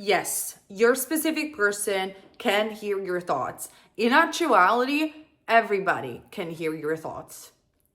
Yes, your specific person can hear your thoughts. In actuality, everybody can hear your thoughts.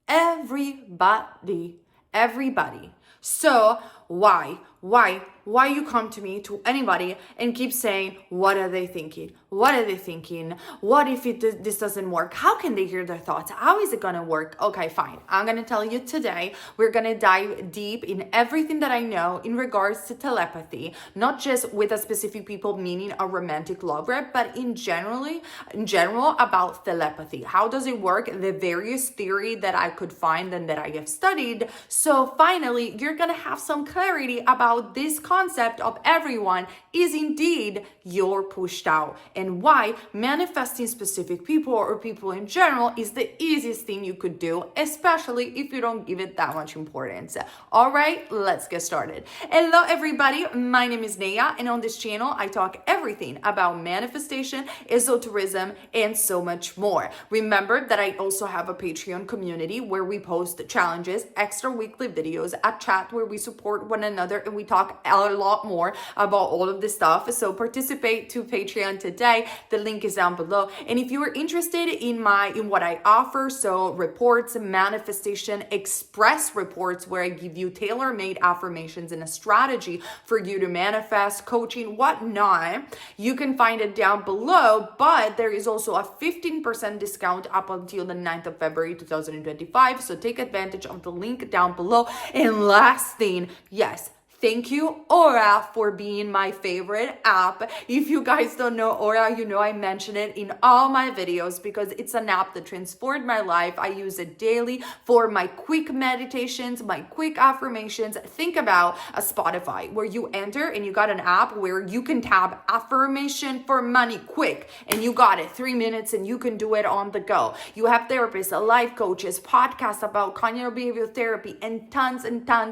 Everybody. Everybody. So why you come to me, to anybody, and keep saying, what are they thinking? What are they thinking? What if this doesn't work? How can they hear their thoughts? How is it gonna work? Okay, fine. I'm gonna tell you today, we're gonna dive deep in everything that I know in regards to telepathy, not just with a specific people, meaning a romantic lover, but in general about telepathy. How does it work? The various theory that I could find and that I have studied. So finally, you're gonna have some clarity about this concept of everyone is indeed you're pushed out, and why manifesting specific people or people in general is the easiest thing you could do, especially if you don't give it that much importance. All right, let's get started. Hello everybody, my name is Naya, and on this channel I talk everything about manifestation, esotericism, and so much more. Remember that I also have a Patreon community where we post challenges, extra weekly videos, a chat where we support one another, and we talk a lot more about all of this stuff. So participate to Patreon today. The link is down below. And if you are interested in what I offer, so reports, manifestation, express reports where I give you tailor-made affirmations and a strategy for you to manifest, coaching, whatnot, you can find it down below. But there is also a 15% discount up until the 9th of February 2025. So take advantage of the link down below. And last thing, yes, thank you, Aura, for being my favorite app. If you guys don't know Aura, you know I mention it in all my videos because it's an app that transformed my life. I use it daily for my quick meditations, my quick affirmations. Think about a Spotify where you enter and you got an app where you can tab affirmation for money quick, and you got it 3 minutes and you can do it on the go. You have therapists, life coaches, podcasts about cognitive behavioral therapy, and tons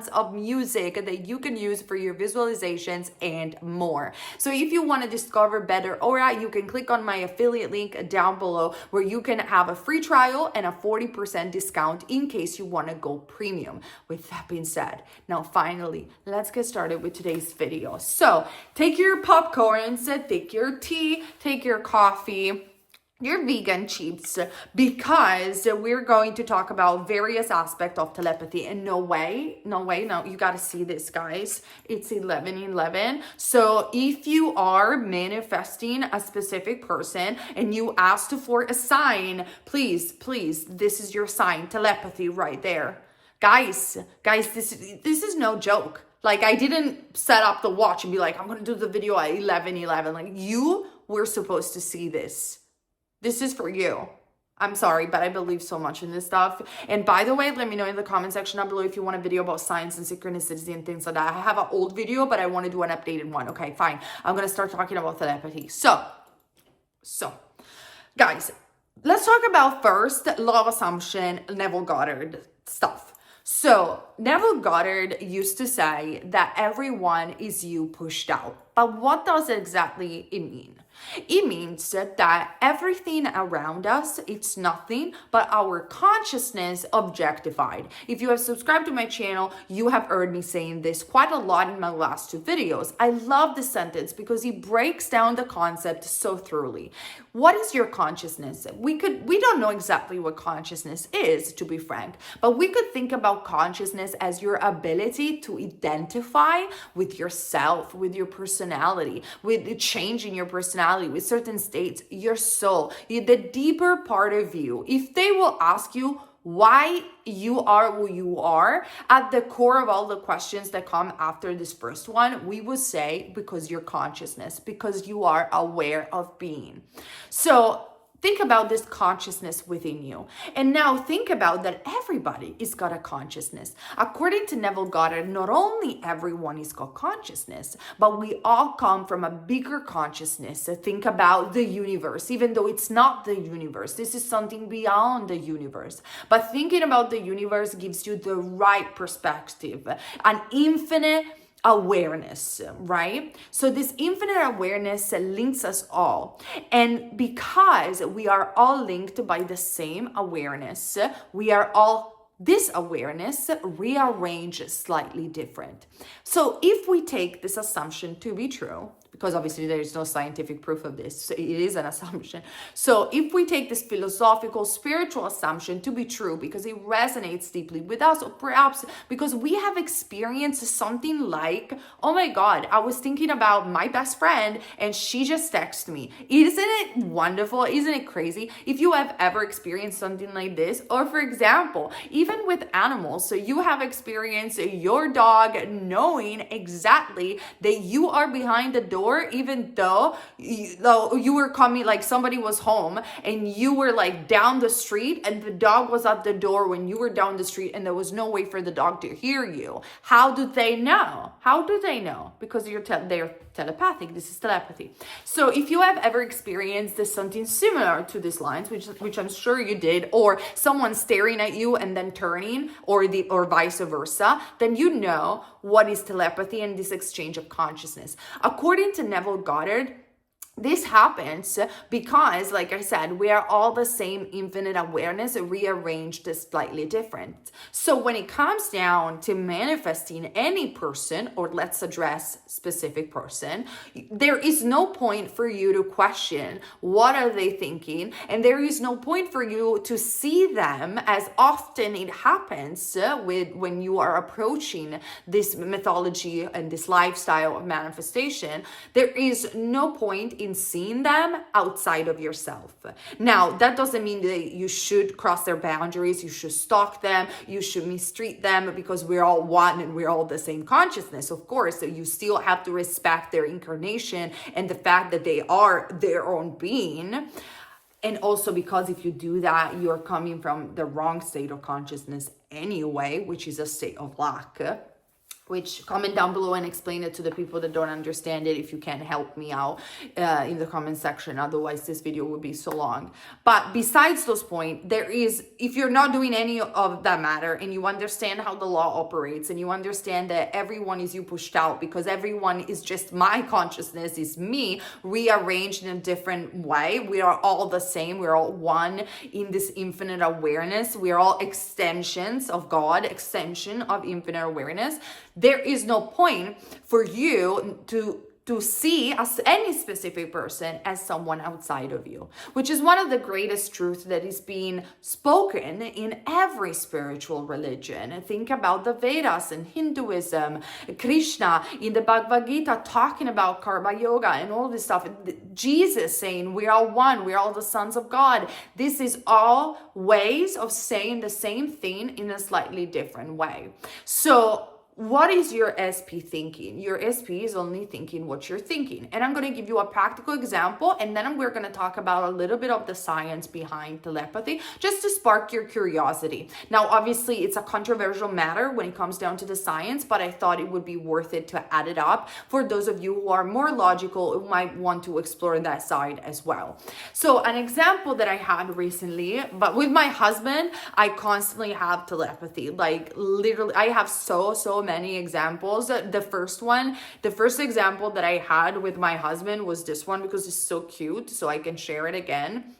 of music that you can use for your visualizations and more. So if you want to discover better Aura, you can click on my affiliate link down below where you can have a free trial and a 40% discount in case you want to go premium. With that being said, now finally, let's get started with today's video. So take your popcorns, take your tea, take your coffee, your vegan chips, because we're going to talk about various aspects of telepathy. And no, you got to see this, guys. It's 11:11. So if you are manifesting a specific person and you asked for a sign, please, this is your sign. Telepathy right there. Guys, this is no joke. Like, I didn't set up the watch and be like, I'm going to do the video at 11:11. Like, you were supposed to see this. This is for you. I'm sorry, but I believe so much in this stuff. And by the way, let me know in the comment section down below if you want a video about science and synchronicity and things like that. I have an old video, but I want to do an updated one. Okay, fine. I'm going to start talking about telepathy. So, guys, let's talk about first law of assumption, Neville Goddard stuff. So Neville Goddard used to say that everyone is you pushed out. But what does exactly it mean? It means that everything around us, it's nothing but our consciousness objectified. If you have subscribed to my channel, you have heard me saying this quite a lot in my last two videos. I love this sentence because it breaks down the concept so thoroughly. What is your consciousness? We don't know exactly what consciousness is, to be frank, but we could think about consciousness as your ability to identify with yourself, with your personality, with the change in your personality, with certain states, your soul, the deeper part of you. If they will ask you why you are who you are, at the core of all the questions that come after this first one, we will say because your consciousness, because you are aware of being. So think about this consciousness within you. And now think about that everybody is got a consciousness. According to Neville Goddard, not only everyone is got consciousness, but we all come from a bigger consciousness. So think about the universe, even though it's not the universe. This is something beyond the universe. But thinking about the universe gives you the right perspective, an infinite awareness, right? So this infinite awareness links us all. And because we are all linked by the same awareness, we are all this awareness rearranged slightly different. So if we take this assumption to be true, because obviously there is no scientific proof of this. So it is an assumption. So if we take this philosophical, spiritual assumption to be true because it resonates deeply with us, or perhaps because we have experienced something like, oh my God, I was thinking about my best friend and she just texted me. Isn't it wonderful? Isn't it crazy? If you have ever experienced something like this, or for example, even with animals, so you have experienced your dog knowing exactly that you are behind the door, even though you were coming, like somebody was home and you were like down the street and the dog was at the door when you were down the street and there was no way for the dog to hear you. How do they know? How do they know? Because they're telepathic. This is telepathy. So if you have ever experienced something similar to these lines, which I'm sure you did, or someone staring at you and then turning, or vice versa, then you know what is telepathy and this exchange of consciousness. According to Neville Goddard, this happens because, like I said, we are all the same infinite awareness rearranged slightly different. So when it comes down to manifesting any person, or let's address specific person, there is no point for you to question what are they thinking, and there is no point for you to see them, as often it happens when you are approaching this mythology and this lifestyle of manifestation. There is no point in seeing them outside of yourself. Now, that doesn't mean that you should cross their boundaries, you should stalk them, you should mistreat them, because we're all one and we're all the same consciousness, of course. So you still have to respect their incarnation and the fact that they are their own being. And also because if you do that, you're coming from the wrong state of consciousness anyway, which is a state of lack. Which, comment down below and explain it to the people that don't understand it if you can help me out in the comment section. Otherwise, this video would be so long. But besides those points, there is, if you're not doing any of that matter and you understand how the law operates and you understand that everyone is you pushed out because everyone is just my consciousness, is me rearranged in a different way. We are all the same. We're all one in this infinite awareness. We are all extensions of God, extension of infinite awareness. There is no point for you to see as any specific person as someone outside of you, which is one of the greatest truths that is being spoken in every spiritual religion. Think about the Vedas and Hinduism, Krishna in the Bhagavad Gita talking about Karma Yoga and all this stuff. Jesus saying we are one, we are all the sons of God. This is all ways of saying the same thing in a slightly different way. So what is your SP thinking? Your SP is only thinking what you're thinking. And I'm going to give you a practical example, and then we're going to talk about a little bit of the science behind telepathy, just to spark your curiosity. Now, obviously, it's a controversial matter when it comes down to the science, but I thought it would be worth it to add it up for those of you who are more logical, who might want to explore that side as well. So an example that I had recently, but with my husband, I constantly have telepathy. Like literally, I have so many examples. The first example that I had with my husband was this one because it's so cute, so I can share it again.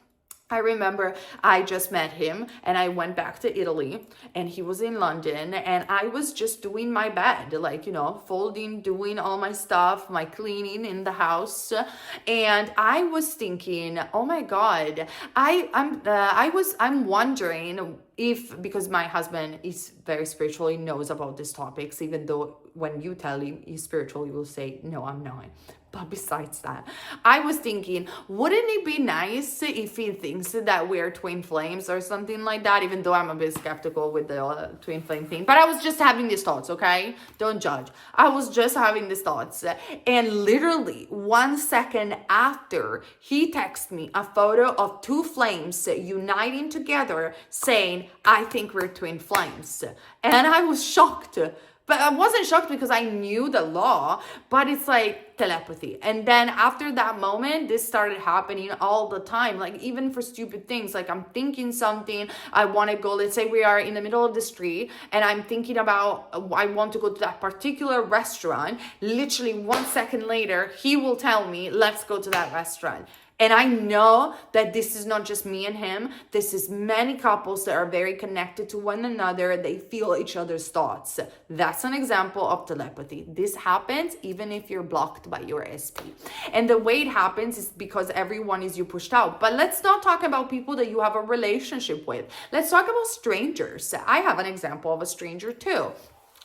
I remember I just met him and I went back to Italy and he was in London and I was just doing my bed, like, folding, doing all my stuff, my cleaning in the house. And I was thinking, oh my God, I'm wondering if, because my husband is very spiritual, he knows about these topics, even though when you tell him he's spiritual, he will say, no, I'm not. But besides that, I was thinking, wouldn't it be nice if he thinks that we're twin flames or something like that, even though I'm a bit skeptical with the twin flame thing. But I was just having these thoughts, okay? Don't judge. I was just having these thoughts. And literally 1 second after, he texted me a photo of two flames uniting together saying, I think we're twin flames. And I was shocked. But I wasn't shocked because I knew the law, but it's like telepathy. And then after that moment, this started happening all the time, like even for stupid things. Like I'm thinking something, I want to go, let's say we are in the middle of the street and I'm thinking about, I want to go to that particular restaurant. Literally 1 second later, he will tell me, let's go to that restaurant. And I know that this is not just me and him. This is many couples that are very connected to one another. They feel each other's thoughts. That's an example of telepathy. This happens even if you're blocked by your SP. And the way it happens is because everyone is you pushed out. But let's not talk about people that you have a relationship with. Let's talk about strangers. I have an example of a stranger too.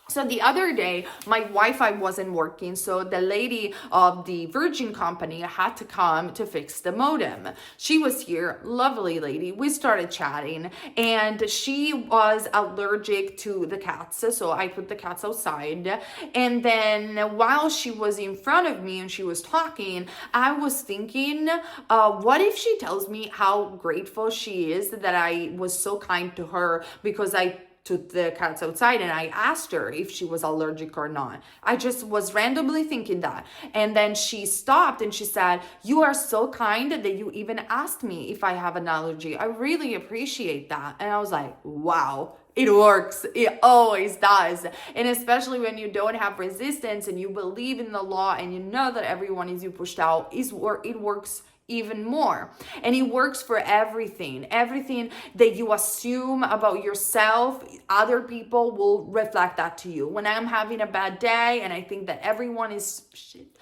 So the other day, my Wi-Fi wasn't working, so the lady of the Virgin company had to come to fix the modem. She was here, lovely lady. We started chatting, and she was allergic to the cats, so I put the cats outside. And then while she was in front of me and she was talking, I was thinking, what if she tells me how grateful she is that I was so kind to her because I took the cats outside and I asked her if she was allergic or not. I just was randomly thinking that. And then she stopped and she said, "You are so kind that you even asked me if I have an allergy. I really appreciate that." And I was like, wow. It works. It always does. And especially when you don't have resistance and you believe in the law and you know that everyone is you pushed out, it works even more. And it works for everything. Everything that you assume about yourself, other people will reflect that to you. When I'm having a bad day and I think that everyone is shit,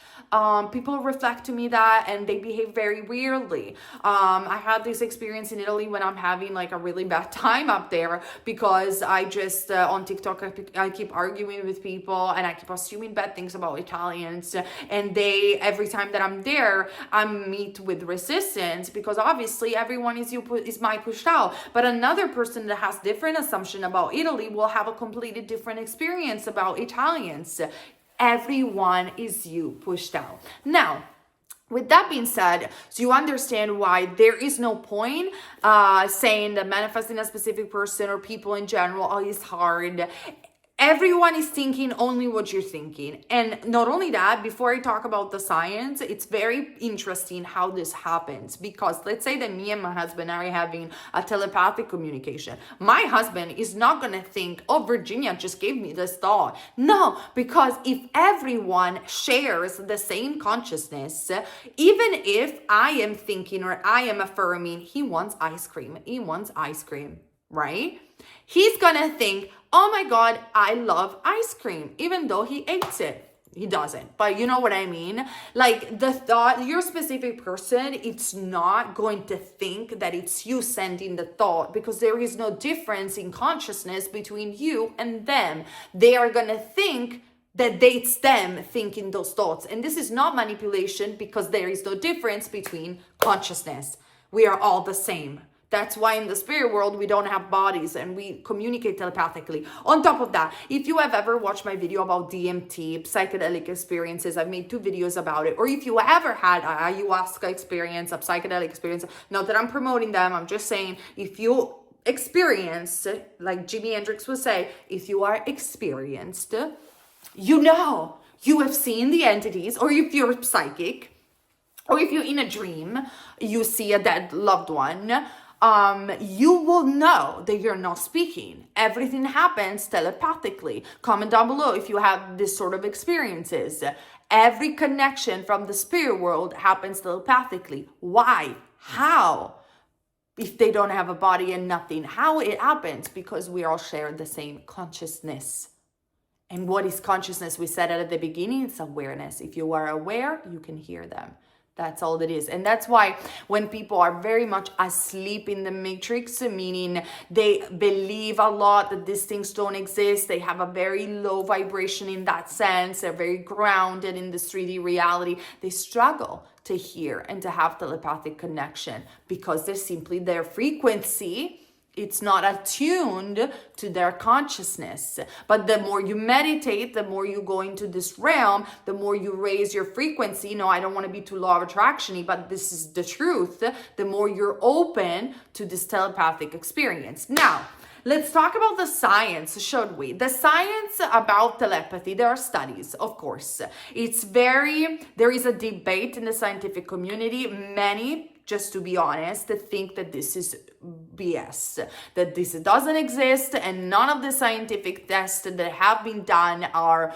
people reflect to me that and they behave very weirdly. I had this experience in Italy when I'm having like a really bad time up there because I just on TikTok I keep arguing with people and I keep assuming bad things about Italians, and they, every time that I'm there, I meet with resistance because obviously everyone is my pushed out. But another person that has different assumption about Italy will have a completely different experience about Italians. Everyone is you pushed out. Now, with that being said, so you understand why there is no point saying that manifesting a specific person or people in general is hard. Everyone is thinking only what you're thinking. And not only that, before I talk about the science, it's very interesting how this happens. Because let's say that me and my husband are having a telepathic communication. My husband is not going to think, "Oh, Virginia just gave me this thought." No, because if everyone shares the same consciousness, even if I am thinking or I am affirming, he wants ice cream, right? He's gonna think, "Oh my God, I love ice cream," even though he hates it. He doesn't, but you know what I mean? Like the thought, your specific person, it's not going to think that it's you sending the thought because there is no difference in consciousness between you and them. They are gonna think that it's them thinking those thoughts. And this is not manipulation because there is no difference between consciousness. We are all the same. That's why in the spirit world, we don't have bodies and we communicate telepathically. On top of that, if you have ever watched my video about DMT, psychedelic experiences, I've made 2 videos about it. Or if you ever had a ayahuasca experience, a psychedelic experience, not that I'm promoting them, I'm just saying, if you experience, like Jimi Hendrix would say, if you are experienced, you know, you have seen the entities, or if you're psychic, or if you're in a dream, you see a dead loved one, you will know that you're not speaking. Everything happens telepathically. Comment down below if you have this sort of experiences. Every connection from the spirit world happens telepathically. Why? How? If they don't have a body and nothing, how it happens? Because we all share the same consciousness. And what is consciousness? We said it at the beginning, it's awareness. If you are aware, you can hear them. That's all it is. And that's why when people are very much asleep in the matrix, meaning they believe a lot that these things don't exist, they have a very low vibration in that sense, they're very grounded in this 3D reality, they struggle to hear and to have telepathic connection because they're simply their frequency. It's not attuned to their consciousness. But the more you meditate, the more you go into this realm, the more you raise your frequency. No, I don't want to be too law of attraction-y, but this is the truth. The more you're open to this telepathic experience. Now, let's talk about the science, should we? The science about telepathy, there are studies, of course. There is a debate in the scientific community. Many, just to be honest, think that this is BS, that this doesn't exist, and none of the scientific tests that have been done are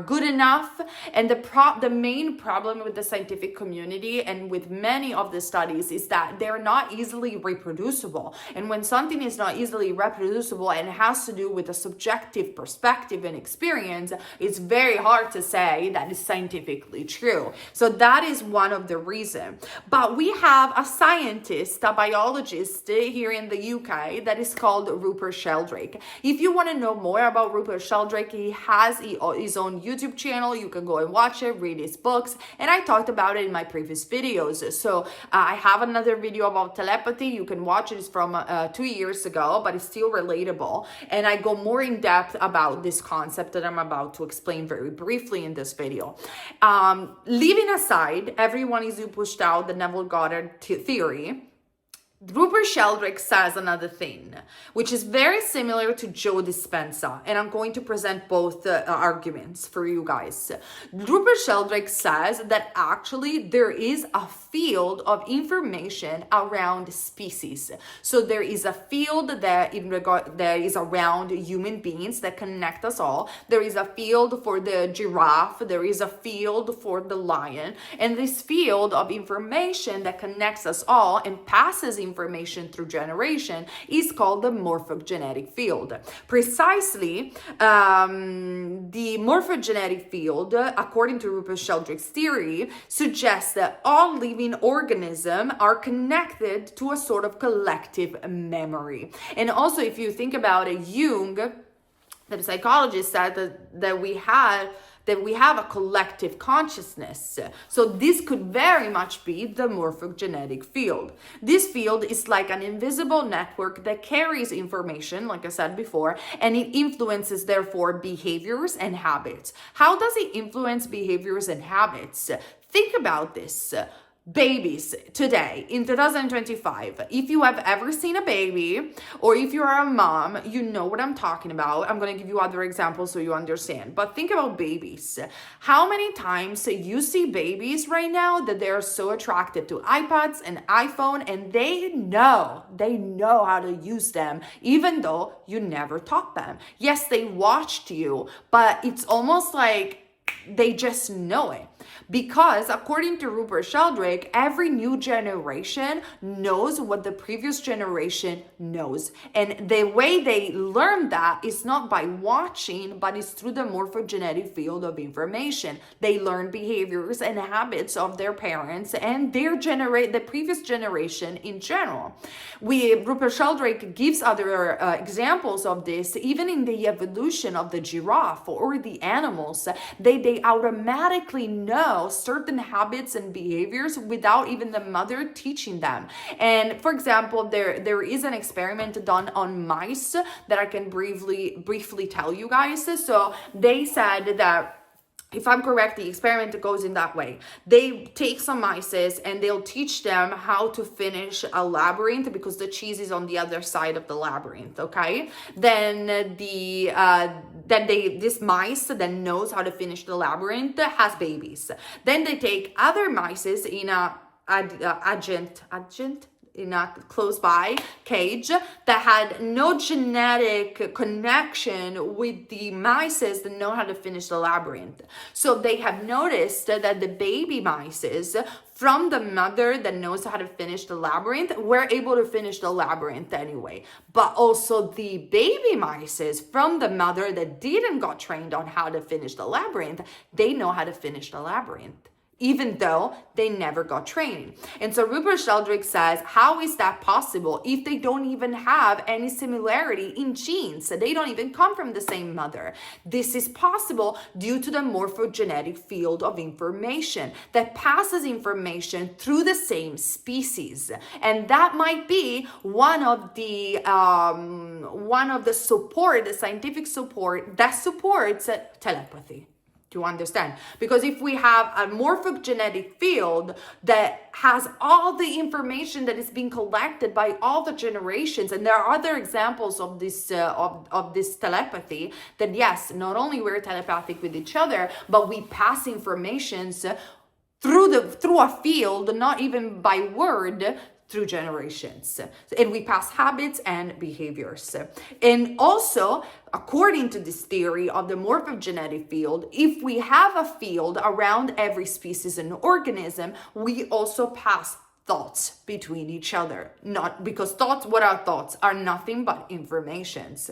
good enough. And the main problem with the scientific community and with many of the studies is that they're not easily reproducible. And when something is not easily reproducible and has to do with a subjective perspective and experience, it's very hard to say that is scientifically true. So that is one of the reasons. But we have a scientist, a biologist here in the UK that is called Rupert Sheldrake. If you want to know more about Rupert Sheldrake, he has his own YouTube channel. You can go and watch it, read his books, and I talked about it in my previous videos. So I have another video about telepathy. You can watch it. It's from 2 years ago, but it's still relatable. And I go more in depth about this concept that I'm about to explain very briefly in this video. Leaving aside, everyone is who pushed out the Neville Goddard theory, Rupert Sheldrake says another thing, which is very similar to Joe Dispenza, and I'm going to present both arguments for you guys. Rupert Sheldrake says that actually there is a field of information around species. So there is a field that is around human beings that connect us all. There is a field for the giraffe. There is a field for the lion. And this field of information that connects us all and passes information through generation is called the morphogenetic field. Precisely, the morphogenetic field, according to Rupert Sheldrake's theory, suggests that all living organisms are connected to a sort of collective memory. And also, if you think about it, Jung, the psychologist, said that we have a collective consciousness. So this could very much be the morphogenetic field. This field is like an invisible network that carries information, like I said before, and it influences, therefore, behaviors and habits. How does it influence behaviors and habits? Think about this. Babies today in 2025, if you have ever seen a baby or if you are a mom, you know what I'm talking about. I'm going to give you other examples so you understand, but think about babies. How many times you see babies right now that they're so attracted to iPads and iPhone, and they know how to use them even though you never taught them. Yes, they watched you, but it's almost like they just know it. Because according to Rupert Sheldrake, every new generation knows what the previous generation knows. And the way they learn that is not by watching, but it's through the morphogenetic field of information. They learn behaviors and habits of their parents and the previous generation in general. Rupert Sheldrake gives other examples of this, even in the evolution of the giraffe or the animals. They automatically know certain habits and behaviors without even the mother teaching them. And for example, there is an experiment done on mice that I can briefly tell you guys. So they said that, if I'm correct, the experiment goes in that way. They take some mice and they'll teach them how to finish a labyrinth because the cheese is on the other side of the labyrinth, okay? Then this mice that knows how to finish the labyrinth has babies. Then they take other mice in in a close by cage that had no genetic connection with the mice that know how to finish the labyrinth. So they have noticed that the baby mice from the mother that knows how to finish the labyrinth were able to finish the labyrinth anyway. But also the baby mice from the mother that didn't got trained on how to finish the labyrinth, they know how to finish the labyrinth, even though they never got training. And so Rupert Sheldrake says, how is that possible if they don't even have any similarity in genes? They don't even come from the same mother. This is possible due to the morphogenetic field of information that passes information through the same species. And that might be one of the scientific support that supports telepathy. Do you understand? Because if we have a morphogenetic field that has all the information that is being collected by all the generations, and there are other examples of this this telepathy, that yes, not only we're telepathic with each other, but we pass informations through a field, not even by word, through generations, and we pass habits and behaviors. And also, according to this theory of the morphogenetic field, if we have a field around every species and organism, we also pass thoughts between each other. Not because thoughts, what are thoughts? Are nothing but informations.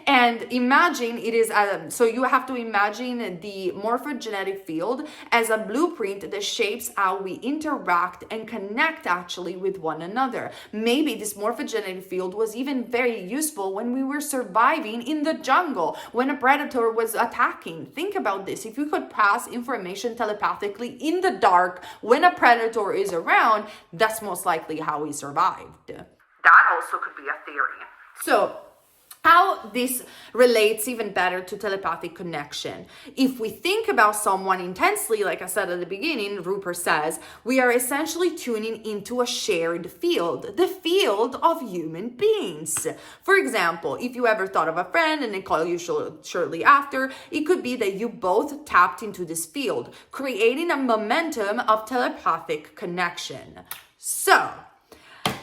And imagine it is, so you have to imagine the morphogenetic field as a blueprint that shapes how we interact and connect actually with one another. Maybe this morphogenetic field was even very useful when we were surviving in the jungle, when a predator was attacking. Think about this. If you could pass information telepathically in the dark when a predator is around, that's most likely how we survived. That also could be a theory. So, how this relates even better to telepathic connection. If we think about someone intensely, like I said at the beginning, Rupert says, we are essentially tuning into a shared field, the field of human beings. For example, if you ever thought of a friend and they call you shortly after, it could be that you both tapped into this field, creating a momentum of telepathic connection. So,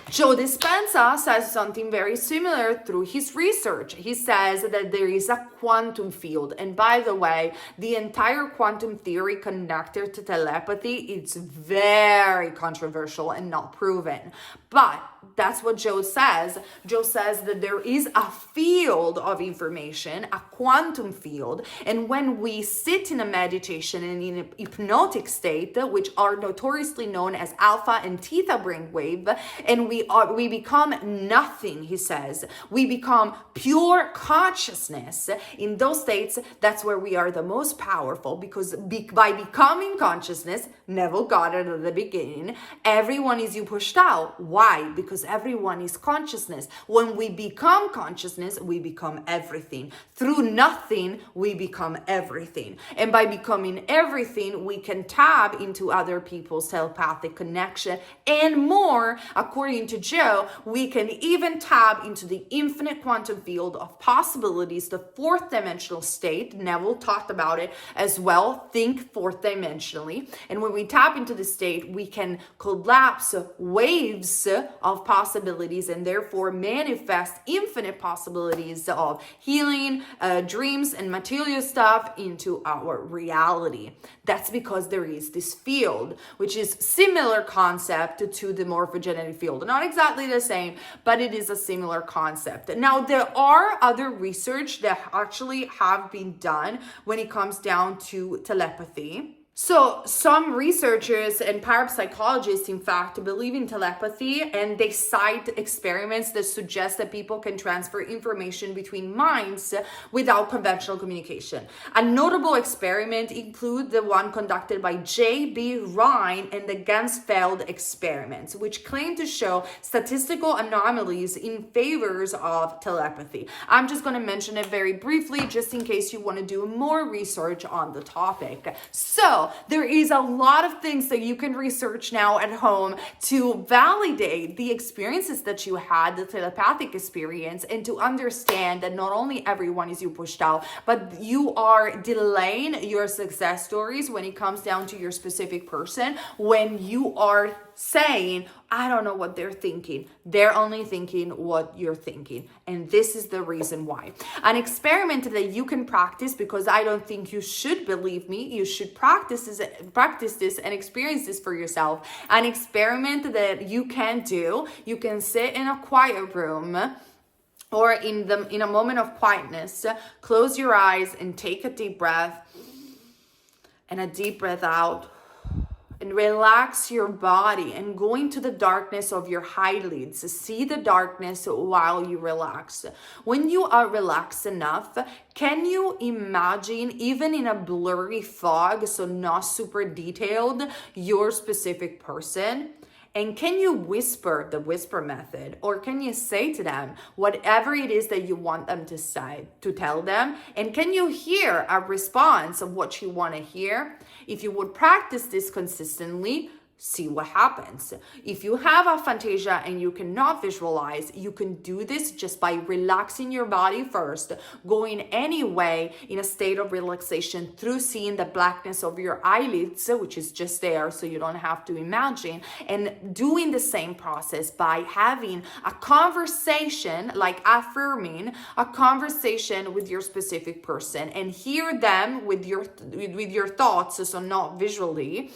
Joe Dispenza says something very similar through his research. He says that there is a quantum field. And by the way, the entire quantum theory connected to telepathy, it's very controversial and not proven. But that's what Joe says. Joe says that there is a field of information, a quantum field. And when we sit in a meditation and in a hypnotic state, which are notoriously known as alpha and theta brainwave, and we become nothing, he says. We become pure consciousness. In those states, that's where we are the most powerful, because by becoming consciousness, Neville Goddard at the beginning, everyone is you pushed out. Why? Because everyone is consciousness. When we become consciousness, we become everything. Through nothing, we become everything. And by becoming everything, we can tap into other people's telepathic connection and more. According to Joe, we can even tap into the infinite quantum field of possibilities, the fourth dimensional state. Neville talked about it as well. Think fourth dimensionally. And when we tap into the state, we can collapse waves of possibilities and therefore manifest infinite possibilities of healing, dreams, and material stuff into our reality. That's because there is this field, which is similar concept to the morphogenetic field. Not exactly the same, but it is a similar concept. Now, there are other research that actually have been done when it comes down to telepathy. So some researchers and parapsychologists, in fact, believe in telepathy, and they cite experiments that suggest that people can transfer information between minds without conventional communication. A notable experiment includes the one conducted by J.B. Rhine and the Gansfeld experiments, which claim to show statistical anomalies in favors of telepathy. I'm just going to mention it very briefly, just in case you want to do more research on the topic. So, there is a lot of things that you can research now at home to validate the experiences that you had, the telepathic experience, and to understand that not only everyone is you pushed out, but you are delaying your success stories when it comes down to your specific person, when you are saying, I don't know what they're thinking. They're only thinking what you're thinking. And this is the reason why. An experiment that you can practice, because I don't think you should believe me. You should practice this and experience this for yourself. An experiment that you can do, you can sit in a quiet room or in a moment of quietness, close your eyes and take a deep breath and a deep breath out. And relax your body and go into the darkness of your eyelids. See the darkness while you relax. When you are relaxed enough, can you imagine, even in a blurry fog, so not super detailed, your specific person? And can you whisper, the whisper method, or can you say to them whatever it is that you want them to say, to tell them? And can you hear a response of what you want to hear? If you would practice this consistently, see what happens. If you have aphantasia and you cannot visualize, you can do this just by relaxing your body first, going anyway in a state of relaxation through seeing the blackness of your eyelids, which is just there so you don't have to imagine, and doing the same process by having a conversation, like affirming a conversation with your specific person, and hear them with your thoughts, so not visually,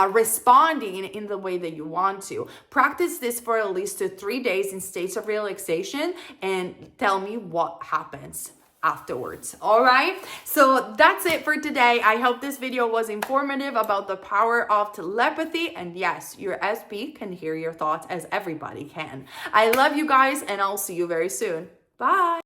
responding in the way that you want to. Practice this for at least 3 days in states of relaxation and tell me what happens afterwards. All right, so that's it for today. I hope this video was informative about the power of telepathy, and yes, your SP can hear your thoughts as everybody can. I love you guys, and I'll see you very soon. Bye.